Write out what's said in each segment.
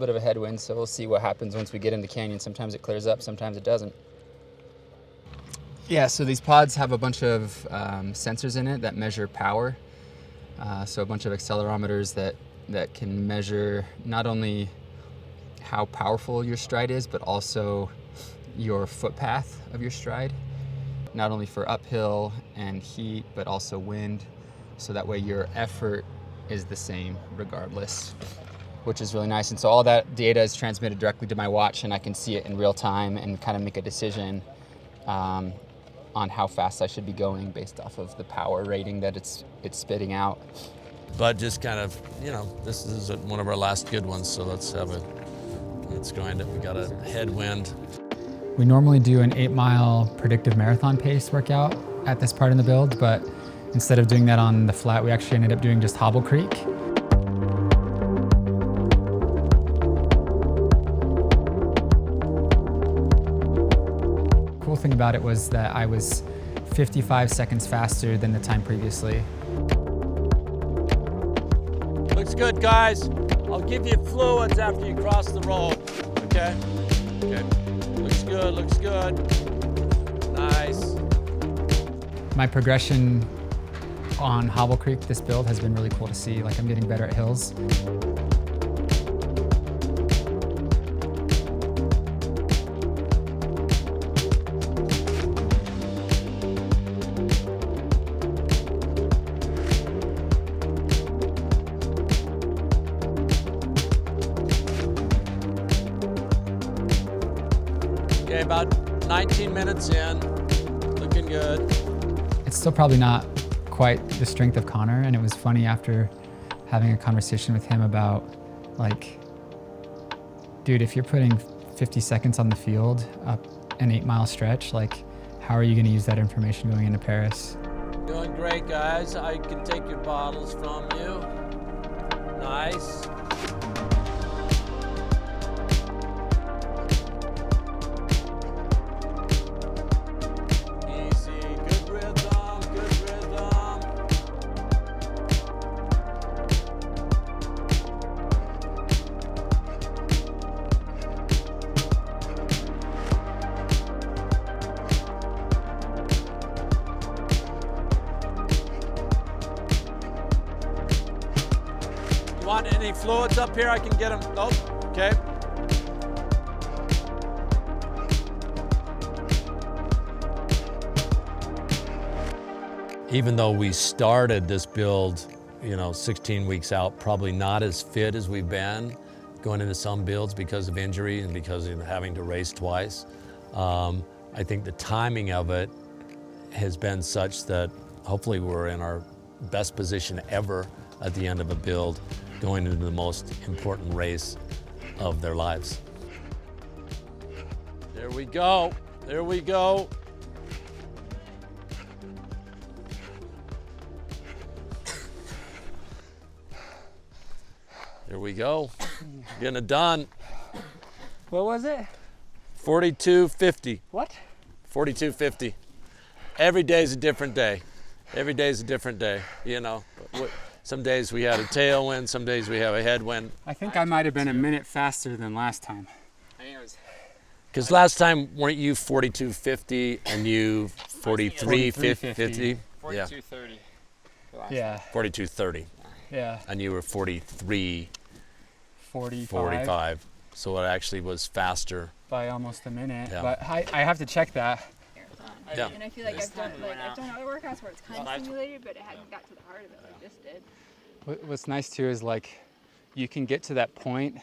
bit of a headwind, so we'll see what happens once we get in the canyon. Sometimes it clears up, sometimes it doesn't. Yeah, so these pods have a bunch of sensors in it that measure power. So a bunch of accelerometers that can measure not only how powerful your stride is, but also your footpath of your stride. Not only for uphill and heat, but also wind. So that way your effort is the same regardless, which is really nice. And so all that data is transmitted directly to my watch, and I can see it in real time and kind of make a decision on how fast I should be going based off of the power rating that it's spitting out. But just kind of, this is one of our last good ones, so we got a headwind. We normally do an 8-mile predictive marathon pace workout at this part in the build, but instead of doing that on the flat, we actually ended up doing just Hobble Creek. Cool thing about it was that I was 55 seconds faster than the time previously. Looks good, guys. I'll give you fluids after you cross the road, okay? Okay. Looks good. Nice. My progression on Hobble Creek, this build, has been really cool to see. Like, I'm getting better at hills. Okay, about 19 minutes in, looking good. It's still probably not quite the strength of Connor, and it was funny after having a conversation with him about, like, dude, if you're putting 50 seconds on the field up an 8-mile stretch, like, how are you going to use that information going into Paris? Doing great, guys. I can take your bottles from you. Nice. Want any fluids up here? I can get them. Nope. Okay. Even though we started this build, 16 weeks out, probably not as fit as we've been going into some builds because of injury and because of having to race twice. I think the timing of it has been such that hopefully we're in our best position ever at the end of a build, going into the most important race of their lives. There we go. There we go. There we go. Getting it done. What was it? 42:50. What? 42:50. Every day's a different day. Every day's a different day, Some days we had a tailwind, some days we have a headwind. I think I might have been a minute faster than last time. I think it was Because last time, weren't you 42:50 and you 43:50? 42:30. Yeah. 42:30. Yeah. And you were 43:45. 45 So it actually was faster. by almost a minute. Yeah. But I have to check that. Yeah. And I feel like I've done other workouts where it's kind of simulated, but it hadn't got to the heart of it like this did. What's nice too is, like, you can get to that point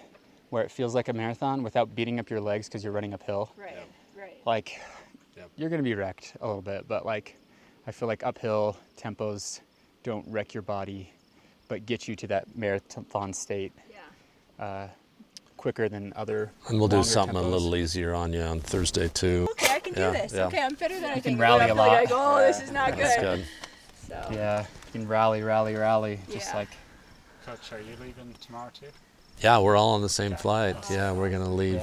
where it feels like a marathon without beating up your legs because you're running uphill. Right, right. Like, you're gonna be wrecked a little bit, but, like, I feel like uphill tempos don't wreck your body, but get you to that marathon state quicker than other. And we'll do longer something tempos. a little easier on you on Thursday too. Okay, I can do this. Yeah. Okay, I'm fitter than I can think. rally I a feel like, lot. oh, this is not good. That's good. So. Yeah, you can rally, just Yeah. like. Coach, are you leaving tomorrow too? Yeah, we're all on the same flight. Yeah, we're gonna leave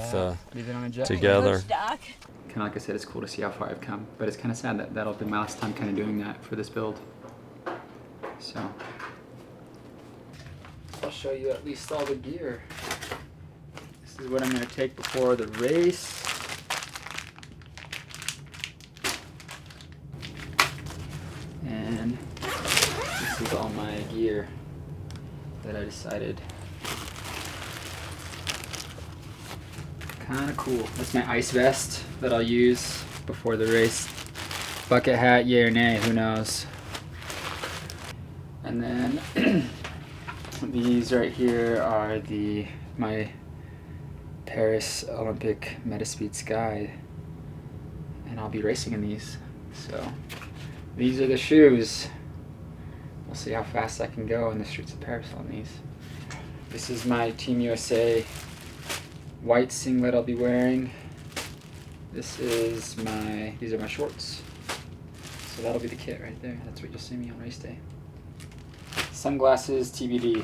Leave it on a jet. together. Coach Doc. Kind of like I said, it's cool to see how far I've come, but it's kind of sad that that'll be my last time kind of doing that for this build. So I'll show you at least all the gear. This is what I'm going to take before the race. And this is all my gear that I decided. Kind of cool. That's my ice vest that I'll use before the race. Bucket hat, yay or nay, who knows. And then these right here are my Paris Olympic Metaspeed Sky, and I'll be racing in these. So these are the shoes. We'll see how fast I can go in the streets of Paris on these. This is my Team USA white singlet I'll be wearing. These are my shorts. So that'll be the kit right there. That's what you'll see me on race day. Sunglasses, TBD.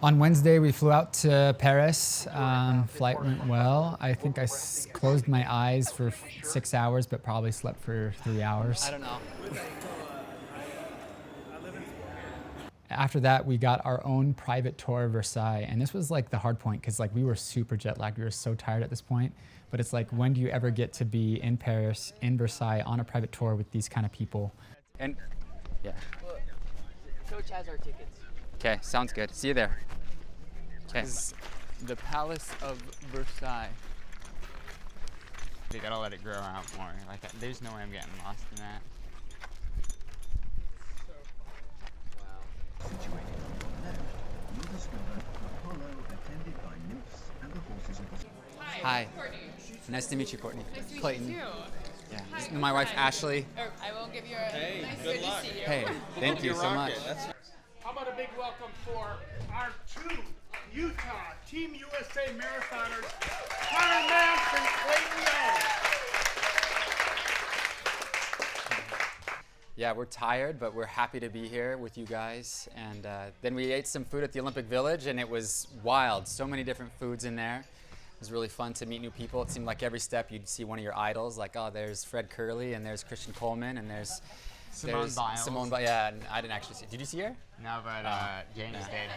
On Wednesday, we flew out to Paris. Flight went well. I think I closed my eyes for 6 hours, but probably slept for 3 hours. I don't know. After that, we got our own private tour of Versailles, and this was like the hard point because like we were super jet lagged. We were so tired at this point, but it's like, when do you ever get to be in Paris, in Versailles, on a private tour with these kind of people? And yeah. Coach has our tickets. Okay, sounds good. See you there. Okay. The Palace of Versailles. They gotta let it grow out more. Like, there's no way I'm getting lost in that. Hi. Nice to meet you, Courtney. Nice to meet Clayton. you too. Yeah. This is my wife, Ashley. I will give you a nice good luck. To see you. Hey, thank you so much. How about a big welcome for our 2 Utah Team USA marathoners, Connor Mance and Clayton Young. Yeah, we're tired, but we're happy to be here with you guys. And then we ate some food at the Olympic Village, and it was wild. So many different foods in there. It was really fun to meet new people. It seemed like every step you'd see one of your idols. Like, oh, there's Fred Curley, and there's Christian Coleman, and there's Simone Biles. Yeah, and I didn't actually see. Did you see her? No, but James did.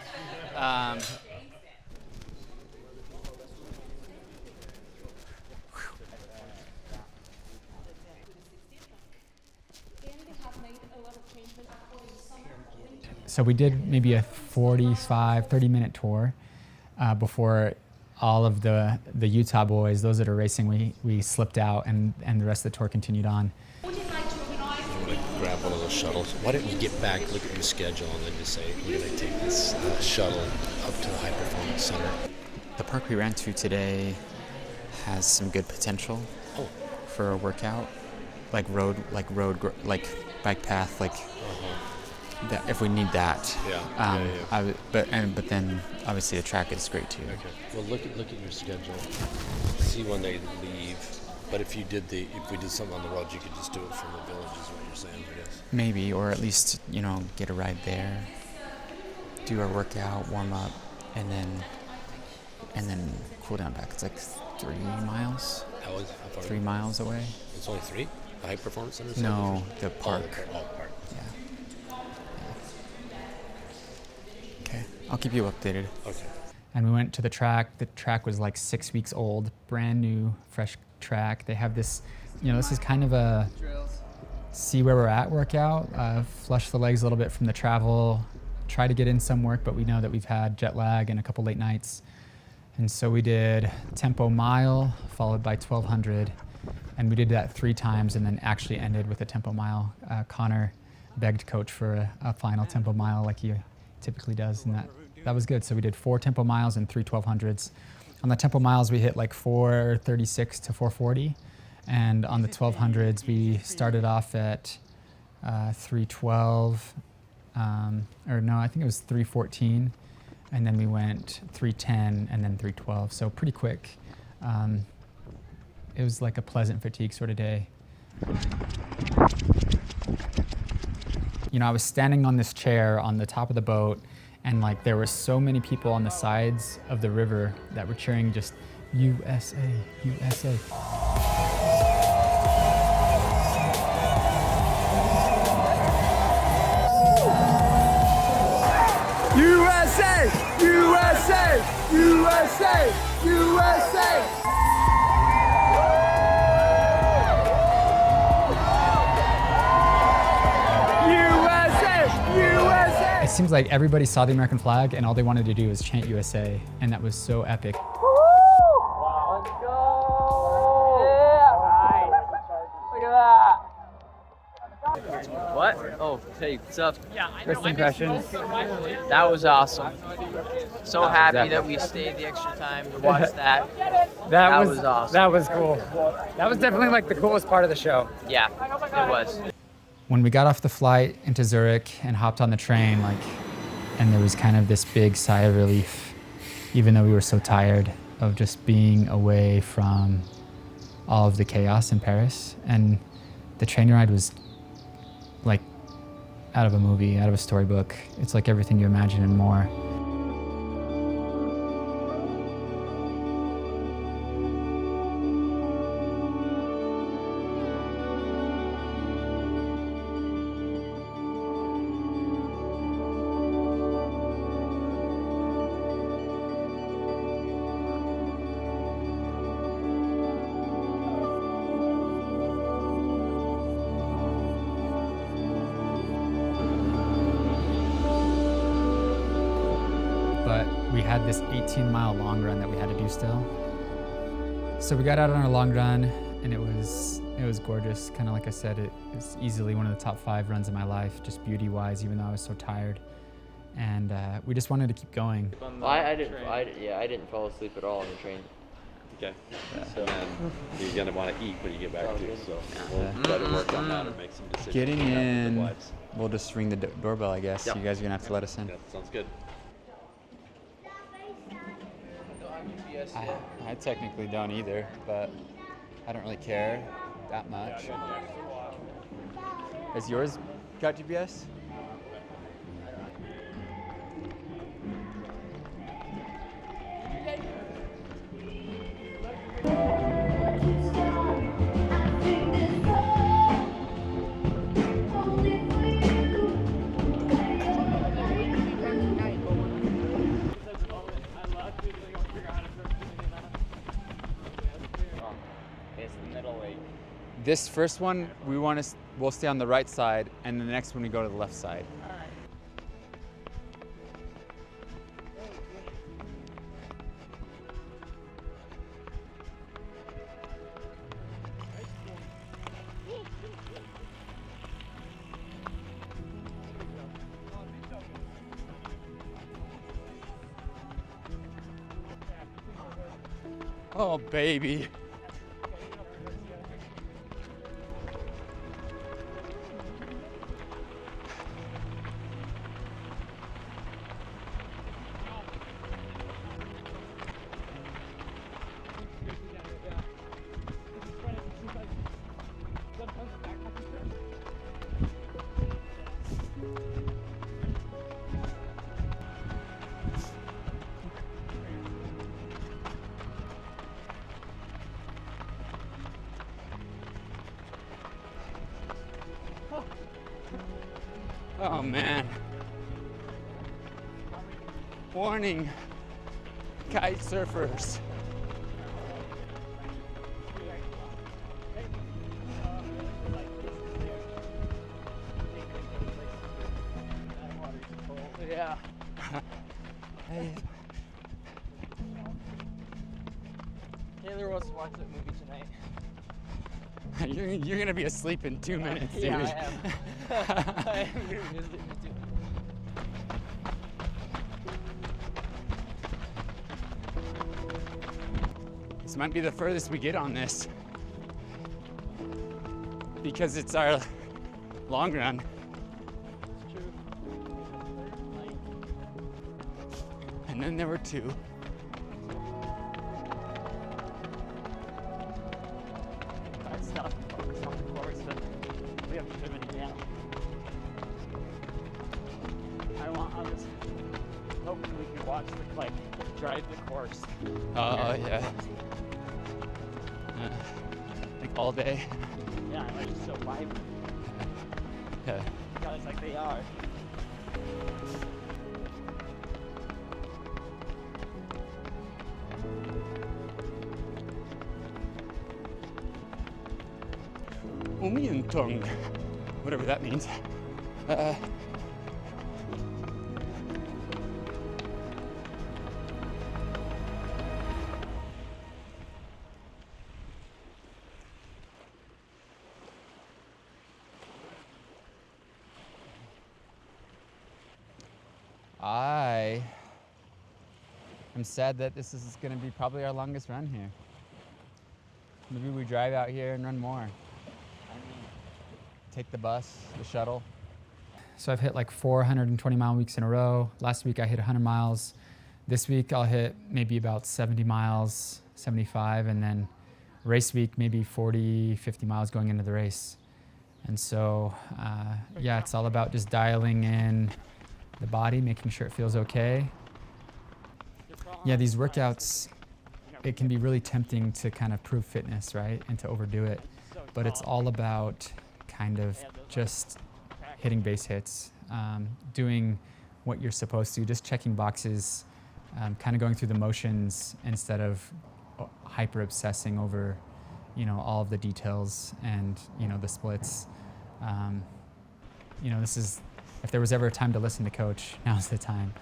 So we did maybe a 30-minute tour before all of the Utah boys, those that are racing, we slipped out, and the rest of the tour continued on. You want to grab one of those shuttles? Why don't you get back, look at your schedule, and then just say, we're going to take this shuttle up to the High Performance Center. The park we ran to today has some good potential for a workout, like bike path, that if we need that. Yeah. But then obviously the track is great too. Okay. Well, look at your schedule. See when they leave. But if we did something on the road, you could just do it from the village, is what you're saying, I guess. Maybe, or at least get a ride there, do our workout, warm up, and then cool down back. It's like 3 miles. How far? 3 miles away. It's only 3? The High Performance Center? No, the park. Park. Yeah. Okay, I'll keep you updated. Okay. And we went to the track. The track was like 6 weeks old, brand new, fresh track. They have this, this is kind of a see where we're at workout, flush the legs a little bit from the travel, try to get in some work, but we know that we've had jet lag and a couple late nights. And so we did tempo mile followed by 1200, and we did that 3 times and then actually ended with a tempo mile. Connor begged coach for a final tempo mile like he typically does, and that was good. So we did 4 tempo miles and 3 1200s. On the tempo miles, we hit like 436 to 440. And on the 1200s, we started off at 312, or no, I think it was 314. And then we went 310 and then 312. So pretty quick. It was like a pleasant fatigue sort of day. I was standing on this chair on the top of the boat, and like there were so many people on the sides of the river that were cheering just USA, USA. USA! USA! It seems like everybody saw the American flag and all they wanted to do was chant USA, and that was so epic. What? Oh, hey, what's up? First impressions. That was awesome. So happy that we stayed the extra time to watch that. That was awesome. That was cool. That was definitely like the coolest part of the show. Yeah, it was. When we got off the flight into Zurich and hopped on the train, and there was kind of this big sigh of relief, even though we were so tired of just being away from all of the chaos in Paris. And the train ride was like out of a movie, out of a storybook. It's like everything you imagine and more. But we had this 18-mile long run that we had to do still. So we got out on our long run, and it was gorgeous. Kind of like I said, it was easily one of the top 5 runs of my life, just beauty-wise, even though I was so tired. And we just wanted to keep going. Well, I didn't fall asleep at all on the train. Okay. So then you're gonna want to eat when you get back too. So we'll try to work on that and make some decisions. Getting in, we'll just ring the doorbell, I guess. Yep. You guys are gonna have to let us in. Yeah, sounds good. I technically don't either, but I don't really care that much. Has yours got GPS? This first one, we'll stay on the right side, and the next one we go to the left side. Oh, baby. Oh man. Warning, kite surfers. Yeah. Hey. Taylor wants to watch that movie tonight. You're gonna be asleep in 2 minutes, dude. Yeah, I am. I am gonna be asleep in 2 minutes. This might be the furthest we get on this, because it's our long run. It's true. And then there were 2. Stop. Focus on the course, but we have to pivot again. I'm just hoping we can watch drive the course. Oh yeah. Like all day. Yeah, like just so vibrant. Yeah. Guys, like they are. Tongue, whatever that means. I am sad that this is going to be probably our longest run here. Maybe we drive out here and run more. Take the bus, the shuttle. So I've hit like 420-mile weeks in a row. Last week I hit 100 miles. This week I'll hit maybe about 70 miles, 75, and then race week maybe 40, 50 miles going into the race. And so, yeah, it's all about just dialing in the body, making sure it feels okay. Yeah, these workouts, it can be really tempting to kind of prove fitness, right? And to overdo it. But it's all about kind of just hitting base hits, doing what you're supposed to, just checking boxes, kind of going through the motions instead of hyper obsessing over, all of the details and, the splits. This is, if there was ever a time to listen to coach, now's the time.